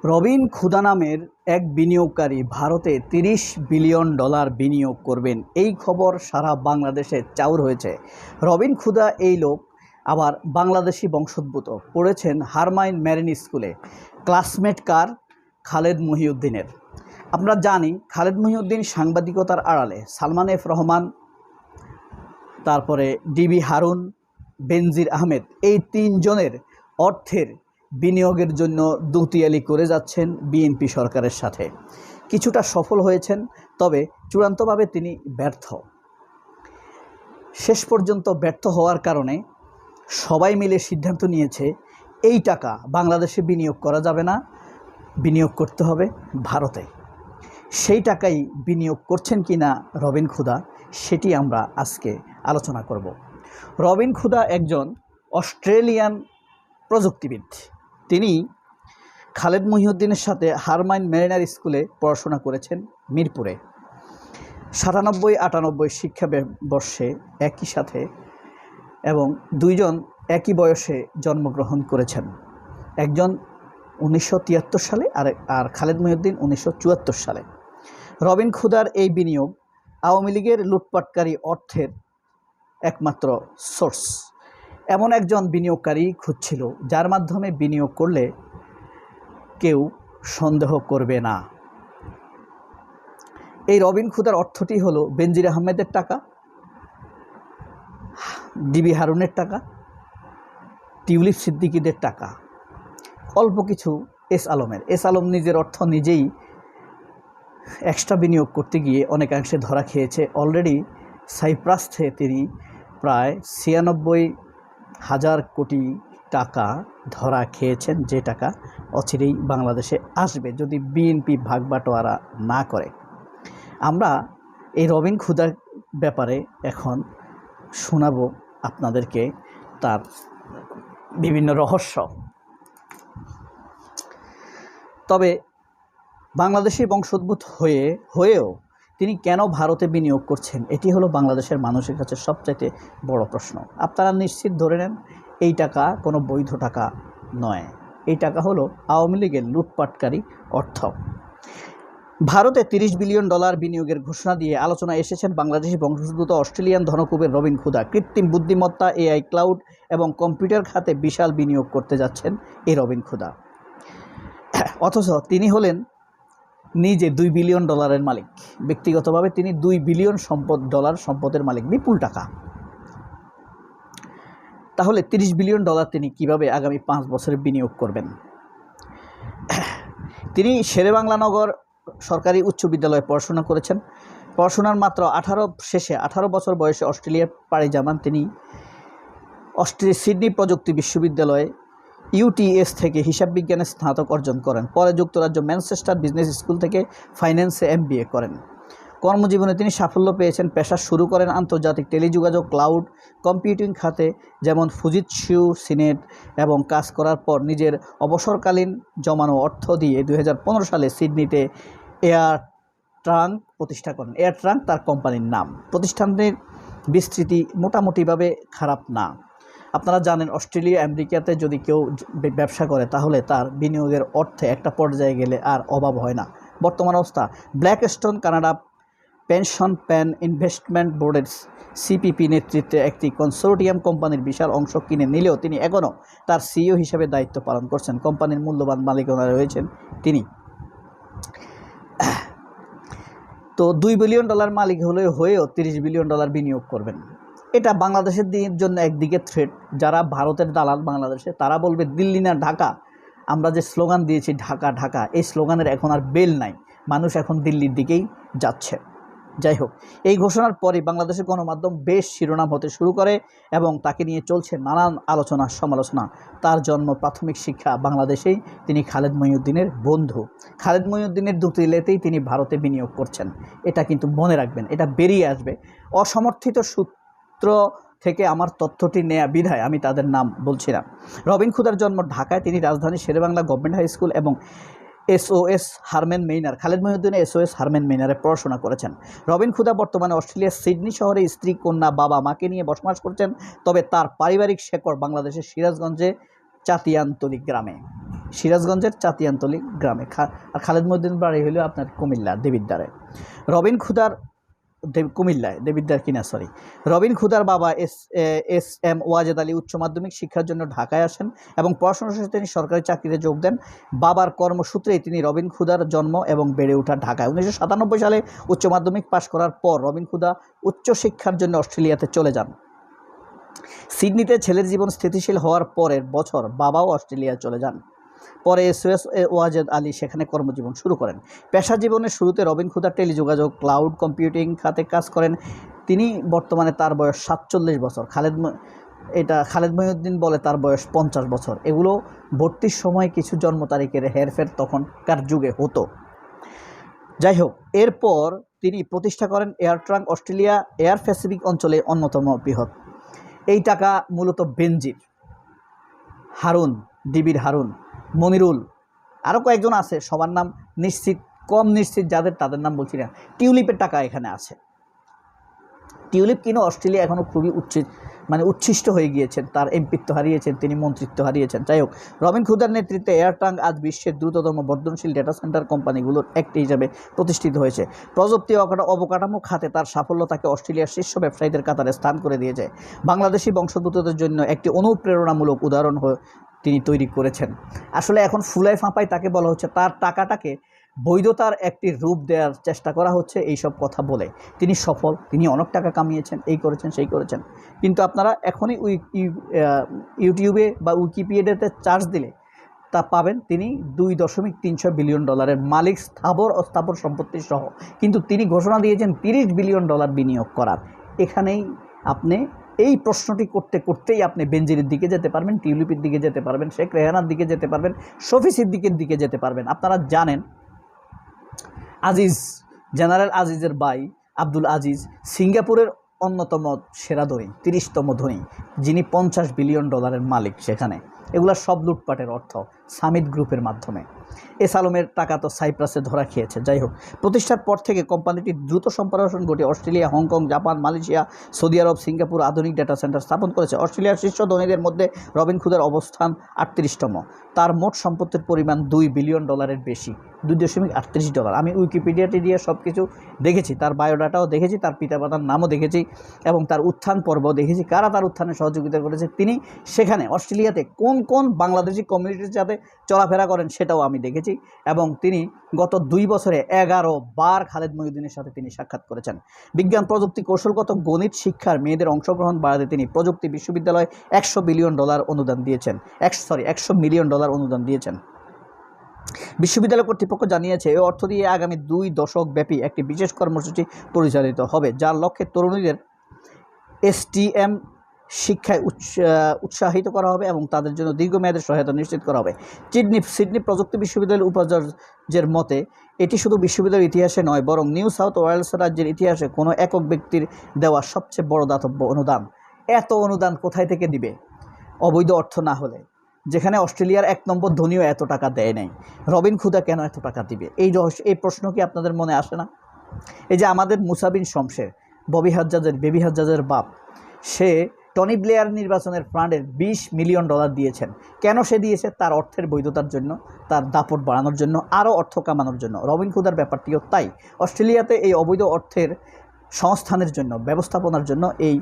রবিন খুদা নামের এক বিনিয়োগকারী ভারতে $30 বিলিয়ন বিনিয়োগ করবেন, এই খবর সারা বাংলাদেশে চাউর হয়েছে। রবিন খুদা এই লোক আবার বাংলাদেশি বংশোদ্ভূত, পড়েছেন হারমাইন মেরিন স্কুলে। ক্লাসমেট কার? খালেদ মহিউদ্দিনের। আমরা জানি খালেদ মহিউদ্দিন সাংবাদিকতার আড়ালে সালমান এফ রহমান, তারপরে ডিবি হারুন, বেনজির আহমেদ, এই তিনজনের অর্থের বিনিয়োগের জন্য দুতিয়ালি করে যাচ্ছেন বিএনপি সরকারের সাথে। কিছুটা সফল হয়েছেন, তবে চূড়ান্তভাবে তিনি ব্যর্থ। শেষ পর্যন্ত ব্যর্থ হওয়ার কারণে সবাই মিলে সিদ্ধান্ত নিয়েছে এই টাকা বাংলাদেশে বিনিয়োগ করা যাবে না, বিনিয়োগ করতে হবে ভারতে। সেই টাকাই বিনিয়োগ করছেন কি না রবিন খুদা, সেটি আমরা আজকে আলোচনা করব। রবিন খুদা একজন অস্ট্রেলিয়ান প্রযুক্তিবিদ। তিনি খালেদ মহিউদ্দিনের সাথে হারমাইন মেরিনার স্কুলে পড়াশোনা করেছেন মিরপুরে। 97-98 শিক্ষাবর্ষে একই সাথে, এবং দুইজন একই বয়সে জন্মগ্রহণ করেছেন। একজন 1973 সালে আর খালেদ মহিউদ্দিন 1974 সালে। রবিন খুদার এই বিনিয়োগ আওয়ামী লীগের লুটপাটকারী অর্থের একমাত্র সোর্স। এমন একজন বিনিয়োগকারী খুঁজছিল যার মাধ্যমে বিনিয়োগ করলে কেউ সন্দেহ করবে না। এই রবিন খুদার অর্থটি হলো বেনজির আহমেদের টাকা, ডিবি হারুনের টাকা, টিউলিপ সিদ্দিকীদের টাকা, অল্প কিছু এস আলম নিজের অর্থ নিজেই এক্সট্রা বিনিয়োগ করতে গিয়ে অনেকাংশে ধরা খেয়েছে। অলরেডি সাইপ্রাসে তিনি প্রায় 96,000 কোটি টাকা ধরা খেয়েছেন, যে টাকা অচিরেই বাংলাদেশে আসবে যদি বিএনপি ভাগবাটোয়ারা না করে। আমরা এই রবিন খুদার ব্যাপারে এখন শোনাবো আপনাদেরকে তার বিভিন্ন রহস্য। তবে বাংলাদেশি বংশোদ্ভূত হয়েও তিনি কেন ভারতে বিনিয়োগ করছেন, এটি হলো বাংলাদেশের মানুষের কাছে সবচাইতে বড় প্রশ্ন। আপনারা নিশ্চিত ধরে নেন এই টাকা কোনো বৈধ টাকা নয়, এই টাকা হলো আওয়ামী লীগের লুটপাটকারী অর্থ। ভারতে $30 বিলিয়ন বিনিয়োগের ঘোষণা দিয়ে আলোচনায় এসেছেন বাংলাদেশি বংশোদ্ভূত অস্ট্রেলিয়ান ধনকুবের রবিন খুদা। কৃত্রিম বুদ্ধিমত্তা, এআই, ক্লাউড এবং কম্পিউটার খাতে বিশাল বিনিয়োগ করতে যাচ্ছেন এই রবিন খুদা। অথচ তিনি হলেন নিজে $2 বিলিয়ন মালিক। ব্যক্তিগতভাবে তিনি $2 বিলিয়ন সম্পদের মালিক, বিপুল টাকা। তাহলে $30 বিলিয়ন তিনি কিভাবে আগামী 5 বছরে বিনিয়োগ করবেন? তিনি শেরেবাংলা নগর সরকারি উচ্চ বিদ্যালয়ে পড়াশোনা করেছেন। পড়াশোনার মাত্র 18 বছর বয়সে অস্ট্রেলিয়ার পাড়ি জমান তিনি। সিডনি প্রযুক্তি বিশ্ববিদ্যালয়ে ইউটিএস থেকে হিসাব বিজ্ঞানে স্নাতক অর্জন করেন। পরে যুক্তরাজ্য ম্যানচেস্টার বিজনেস স্কুল থেকে ফাইন্যান্সে MBA করেন। কর্মজীবনে তিনি সাফল্য পেয়েছেন। পেশা শুরু করেন আন্তর্জাতিক টেলিযোগাযোগ, ক্লাউড কম্পিউটিং খাতে, যেমন ফুজিৎসু সিনেট, এবং কাজ করার পর নিজের অবসরকালীন জমানো অর্থ দিয়ে 2015 সালে সিডনিতে এয়ার ট্রাঙ্ক প্রতিষ্ঠা করেন। এয়ার ট্রাঙ্ক তার কোম্পানির নাম। প্রতিষ্ঠানটির বিস্তৃতি মোটামুটিভাবে খারাপ না। আপনারা জানেন অস্ট্রেলিয়া আমেরিকাতে যদি কেউ ব্যবসা করে তাহলে তার বিনিয়োগের অর্থে একটা পর্যায়ে গেলে আর অভাব হয় না। বর্তমান অবস্থা, Blackstone Canada pension plan investment বোর্ডের CPP নেতৃত্বে একটি কনসোর্টিয়াম কোম্পানির বিশাল অংশ কিনে নিলেও তিনি এখনও তার CEO হিসেবে দায়িত্ব পালন করছেন। কোম্পানির মূল্যবান মালিকানা রয়েছেন তিনি। তো $2 বিলিয়ন মালিক হয়েও $30 বিলিয়ন বিনিয়োগ করবেন, এটা বাংলাদেশের জন্য একদিকে থ্রেট। যারা ভারতের দালাল বাংলাদেশে, তারা বলবে দিল্লি না ঢাকা। আমরা যে স্লোগান দিয়েছি ঢাকা ঢাকা, এই স্লোগানের এখন আর বেল নাই, মানুষ এখন দিল্লির দিকেই যাচ্ছে। যাই হোক, এই ঘোষণার পরই বাংলাদেশের গণমাধ্যম বেশ শিরোনাম হতে শুরু করে এবং তাকে নিয়ে চলছে নানান আলোচনা সমালোচনা। তার জন্ম, প্রাথমিক শিক্ষা বাংলাদেশেই। তিনি খালেদ মহিউদ্দিনের বন্ধু। খালেদ মহিউদ্দিনের দুতিলেতেই তিনি ভারতে বিনিয়োগ করছেন, এটা কিন্তু মনে রাখবেন, এটা বেরিয়ে আসবে। অসমর্থিত সূত্র থেকে আমার তথ্যটি নেয়া বিধায় আমি তাদের নাম বলছি না। রবিন খুদার জন্ম ঢাকায়। তিনি রাজধানী শেরেবাংলা গভর্নমেন্ট হাই স্কুল এবং SOS হারম্যান মেইনার, খালেদ মহিউদ্দিনের SOS হারম্যান মেইনারে পড়াশোনা করেছেন। রবিন খুদা বর্তমানে অস্ট্রেলিয়ার সিডনি শহরে স্ত্রী, কন্যা, বাবা মাকে নিয়ে বসবাস করছেন। তবে তার পারিবারিক শেকড় বাংলাদেশের সিরাজগঞ্জে চাতিয়ানতলী গ্রামে। সিরাজগঞ্জের চাতিয়ানতলী গ্রামে। আর খালেদ মহিউদ্দিনের বাড়ি হলো আপনার কুমিল্লা দেবিদ্বারে। রবিন ক্ষুদার কুমিল্লায়, দেবিদ্বার কিনা সরি। রবিন ক্ষুদার বাবা এস এম ওয়াজেদ আলী উচ্চ মাধ্যমিক শিক্ষার জন্য ঢাকায় আসেন এবং পড়াশোনা শেষে তিনি সরকারি চাকরিতে যোগ দেন। বাবার কর্মসূত্রেই তিনি রবিন ক্ষুদার জন্ম এবং বেড়ে ওঠা ঢাকায়। 1997 সালে উচ্চ মাধ্যমিক পাশ করার পর রবিন ক্ষুদা উচ্চশিক্ষার জন্য অস্ট্রেলিয়াতে চলে যান। সিডনিতে ছেলের জীবন স্থিতিশীল হওয়ার পরের বছর বাবাও অস্ট্রেলিয়ায় চলে যান। পরে এস ওয়াজেদ আলী সেখানে কর্মজীবন শুরু করেন। পেশা জীবনের শুরুতে রবিন ক্ষুদা টেলিযোগাযোগ, ক্লাউড কম্পিউটিং খাতে কাজ করেন। তিনি বর্তমানে তার বয়স 47 বছর। খালেদ মহিউদ্দিন বলে তার বয়স 50 বছর। এগুলো ভর্তির সময় কিছু জন্ম তারিখের হেরফের তখনকার যুগে হতো। যাই হোক, এরপর তিনি প্রতিষ্ঠা করেন air trunk, Australia air Pacific অঞ্চলে অন্যতম বৃহৎ। এই টাকা মূলত বেনজির, হারুন, ডিবির হারুন, মনিরুল, আরও কয়েকজন আছে, সবার নাম নিশ্চিত, কম নিশ্চিত যাদের তাদের নাম বলছি না। টিউলিপের টাকা এখানে আছে। টিউলিপ কিনে অস্ট্রেলিয়া এখনও খুবই উচ্ছিষ্ট হয়ে গিয়েছেন। তার এমপিত্ব হারিয়েছেন, তিনি মন্ত্রিত্ব হারিয়েছেন। যাই হোক, রবিন ক্ষুদার নেতৃত্বে এয়ার ট্রাঙ্ক আজ বিশ্বের দ্রুততম বর্ধনশীল ডেটা সেন্টার কোম্পানিগুলোর একটি হিসাবে প্রতিষ্ঠিত হয়েছে। প্রযুক্তি অবকাঠামো খাতে তার সাফল্য তাকে অস্ট্রেলিয়ার শীর্ষ ব্যবসায়ীদের কাতারে স্থান করে দিয়েছে। বাংলাদেশি বংশোদ্ভূতদের জন্য একটি অনুপ্রেরণামূলক উদাহরণ তিনি তৈরি করেছেন। আসলে এখন ফুলায় ফাঁপায় তাকে বলা হচ্ছে, তার টাকাটাকে বৈধতার একটি রূপ দেওয়ার চেষ্টা করা হচ্ছে এইসব কথা বলে। তিনি সফল, তিনি অনেক টাকা কামিয়েছেন, এই করেছেন সেই করেছেন। কিন্তু আপনারা এখনই ইউটিউবে বা উইকিপিডিয়াতে চার্জ দিলে তা পাবেন তিনি $2.3 বিলিয়ন মালিক, স্থাবর অস্থাবর সম্পত্তি সহ। কিন্তু তিনি ঘোষণা দিয়েছেন $30 বিলিয়ন বিনিয়োগ করার। এখানেই আপনি এই প্রশ্নটি করতেই আপনি বেনজিরের দিকে যেতে পারবেন, টিউলিপের দিকে যেতে পারবেন, শেখ রেহানার দিকে যেতে পারবেন, শফি সিদ্দিকের দিকে যেতে পারবেন। আপনারা জানেন জেনারেল আজিজের ভাই আব্দুল আজিজ সিঙ্গাপুরের অন্যতম সেরা ধনী, 30তম ধনী, যিনি $50 বিলিয়ন মালিক সেখানে। এগুলো সব লুটপাটের অর্থ সামিট গ্রুপের মাধ্যমে। এস আলমের টাকা তো সাইপ্রাসে ধরা খেয়েছে। যাই হোক, প্রতিষ্ঠার পর থেকে কোম্পানিটির দ্রুত সম্প্রসারণ ঘটে Australia, Hong Kong, Japan, Malaysia, Saudi Arabia, Singapore আধুনিক ডেটা সেন্টার স্থাপন করেছে। অস্ট্রেলিয়ার শীর্ষ ধনীদের মধ্যে রবিন ক্ষুদার অবস্থান 38তম। তার মোট সম্পত্তির পরিমাণ $2 বিলিয়ন বেশি, $2.38। আমি উইকিপিডিয়াতে দিয়ে সব কিছু দেখেছি, তার বায়োডাটাও দেখেছি, তার পিতামাতার নামও দেখেছি এবং তার উত্থান পর্বও দেখেছি, কারা তার উত্থানে সহযোগিতা করেছে, তিনি সেখানে অস্ট্রেলিয়াতে কোন কোন বাংলাদেশি কমিউনিটির সাথে চলাফেরা করেন সেটাও আমি দেখেছি। এবং তিনি গত 2 বছরে 11 বার খালেদ মহিউদ্দিনের সাথে তিনি সাক্ষাৎ করেছেন। বিজ্ঞান, প্রযুক্তি, কৌশলগত গণিত শিক্ষার মেয়েদের অংশগ্রহণ বাড়াতে তিনি প্রযুক্তি বিশ্ববিদ্যালয়ে $100 বিলিয়ন অনুদান দিয়েছেন। 100 মিলিয়ন অনুদান দিয়েছেন। বিশ্ববিদ্যালয় কর্তৃপক্ষ জানিয়েছে, এই অর্থ দিয়ে আগামী 2 দশক ব্যাপী একটি বিশেষ কর্মসূচি পরিচালিত হবে, যার লক্ষ্যে তরুণীদের STEM শিক্ষায় উৎসাহিত করা হবে এবং তাদের জন্য দীর্ঘমেয়াদের সহায়তা নিশ্চিত করা হবে। সিডনি প্রযুক্তি বিশ্ববিদ্যালয়ের উপাচার্যের মতে, এটি শুধু বিশ্ববিদ্যালয়ের ইতিহাসে নয়, বরং নিউ সাউথ ওয়েলস রাজ্যের ইতিহাসে কোনো একক ব্যক্তির দেওয়া সবচেয়ে বড় দাতব্য অনুদান। এত অনুদান কোথায় থেকে দিবে অবৈধ অর্থ না হলে? যেখানে অস্ট্রেলিয়ার 1 নম্বর ধনীও এত টাকা দেয় নাই, রবিন ক্ষুদা কেন এত টাকা দিবে? এই প্রশ্ন কি আপনাদের মনে আসে না? এই যে আমাদের মুসা বিন শমশের, বেবি হাজ্জাজের বাপ, সে টনি ব্লেয়ার নির্বাচনের ফান্ডের $20 মিলিয়ন দিয়েছেন। কেন সে দিয়েছে? তার অর্থের বৈধতার জন্য, তার দাপট বাড়ানোর জন্য, আরও অর্থ কামানোর জন্য। রবিন ক্ষুদার ব্যাপারটিও তাই। অস্ট্রেলিয়াতে এই অবৈধ অর্থের সংস্থানের জন্য, ব্যবস্থাপনার জন্য এই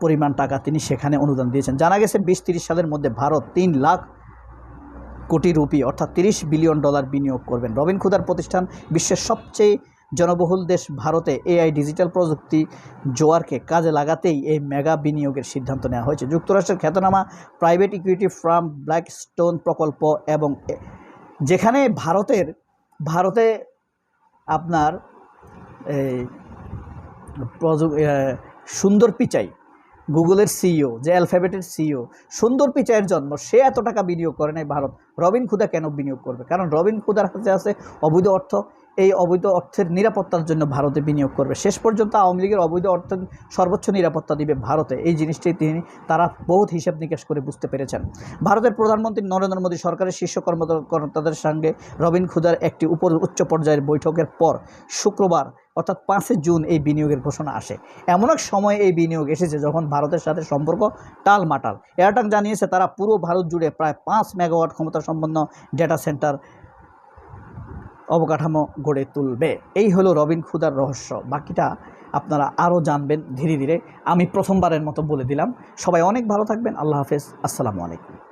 পরিমাণ টাকা তিনি সেখানে অনুদান দিয়েছেন। জানা গেছে 20-30 সালের মধ্যে ভারত 3 লাখ কোটি রুপি অর্থাৎ $30 বিলিয়ন বিনিয়োগ করবেন। রবিন ক্ষুদার প্রতিষ্ঠান বিশ্বের সবচেয়ে জনবহুল দেশ ভারতে AI ডিজিটাল প্রযুক্তি জোয়ারকে কাজে লাগাতেই এই মেগা বিনিয়োগের সিদ্ধান্ত নেওয়া হয়েছে। যুক্তরাষ্ট্রের খ্যাতনামা প্রাইভেট ইকুইটি ফার্ম ব্ল্যাকস্টোন প্রকল্প এবং যেখানে ভারতে আপনার সুন্দর পিচাই, গুগলের সিইও, যে অ্যালফাবেটের সিইও, সুন্দর পিচাইয়ের জন্ম, সে এত টাকা বিনিয়োগ করে নাই ভারত। রবিন ক্ষুদা কেন বিনিয়োগ করবে? কারণ রবিন ক্ষুদার হাতে আছে অবৈধ অর্থ। এই অবৈধ অর্থের নিরাপত্তার জন্য ভারতে বিনিয়োগ করবে। শেষ পর্যন্ত আওয়ামী লীগের অবৈধ অর্থের সর্বোচ্চ নিরাপত্তা দিবে ভারতে। এই জিনিসটি তারা বহুত হিসাব নিকাশ করে বুঝতে পেরেছেন। ভারতের প্রধানমন্ত্রী নরেন্দ্র মোদী সরকারের শীর্ষ কর্মকর্তাদের সঙ্গে রবিন ক্ষুদার একটি উচ্চ পর্যায়ের বৈঠকের পর শুক্রবার অর্থাৎ 5 জুন এই বিনিয়োগের ঘোষণা আসে। এমন এক সময় এই বিনিয়োগ এসেছে যখন ভারতের সাথে সম্পর্ক টালমাটাল। এয়ারট্রাঙ্ক জানিয়েছে তারা পুরো ভারত জুড়ে প্রায় 5 মেগাওয়াট ক্ষমতার সম্পন্ন ডেটা সেন্টার অবকাঠামো গড়ে তুলবে। এই হলো রবিনহুডের রহস্য। বাকিটা আপনারা আরও জানবেন ধীরে ধীরে। আমি প্রথমবারের মতো বলে দিলাম। সবাই অনেক ভালো থাকবেন। আল্লাহ হাফেজ। আসসালামু আলাইকুম।